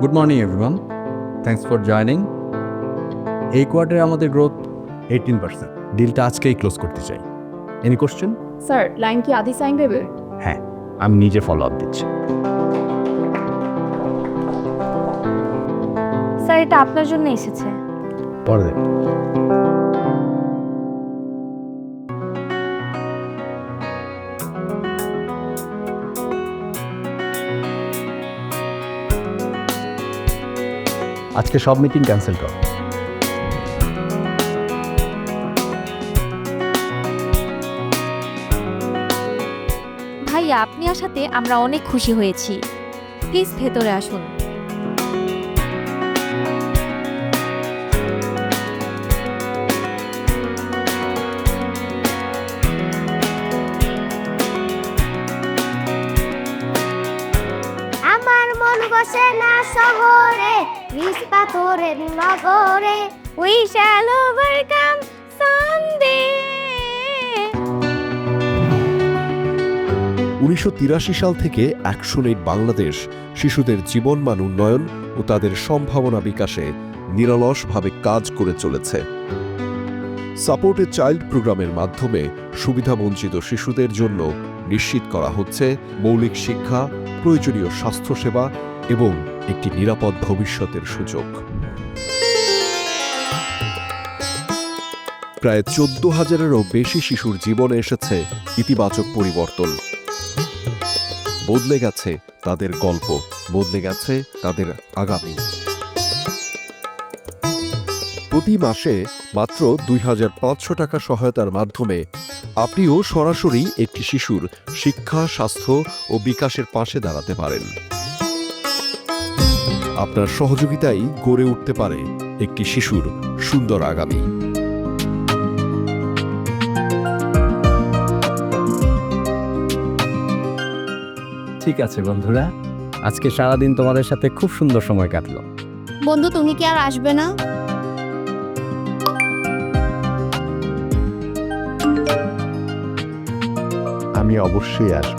Good morning everyone, thanks for joining. এই কোয়ার্টারে আমাদের গ্রোথ 18%। ডিলটা আজকেই ক্লোজ করতে চাই। Any question? স্যার লাইন কি আদি সাইন দেবে? হ্যাঁ, আমি নিজে ফলো আপ দিচ্ছি। স্যার এটা আপনার জন্য এসেছে। পরে দেখ। আজকে সব মিটিং ক্যান্সেল কর। ভাইয়া আপনি আসাতে আমরা অনেক খুশি হয়েছি। প্লিজ ভেতরে আসুন। আমার মন বসে না শহরে, বিষ পাথরের নগরে। We shall overcome someday. 1983 সাল থেকে অ্যাকশন-এইড বাংলাদেশ শিশুদের জীবনমান উন্নয়ন ও তাদের সম্ভাবনা বিকাশে নিরলসভাবে কাজ করে চলেছে। সাপোর্ট এ চাইল্ড প্রোগ্রামের মাধ্যমে সুবিধাবঞ্চিত শিশুদের জন্য নিশ্চিত করা হচ্ছে মৌলিক শিক্ষা, প্রয়োজনীয় স্বাস্থ্যসেবা এবং একটি নিরাপদ ভবিষ্যতের সুযোগ। প্রায় 14,000-এরও বেশি শিশুর জীবনে এসেছে ইতিবাচক পরিবর্তন। বদলে গেছে তাদের গল্প, বদলে গেছে তাদের আগামী। প্রতি মাসে মাত্র 2,500 টাকা সহায়তার মাধ্যমে আপনিও সরাসরি একটি শিশুর শিক্ষা, স্বাস্থ্য ও বিকাশের পাশে দাঁড়াতে পারেন। আপনার সহযোগিতাই গড়ে উঠতে পারে একটি শিশুর সুন্দর আগামী। ঠিক আছে বন্ধুরা, আজকে সারাদিন তোমাদের সাথে খুব সুন্দর সময় কাটলো। বন্ধু তুমি কি আর আসবে না? আমি অবশ্যই আসব।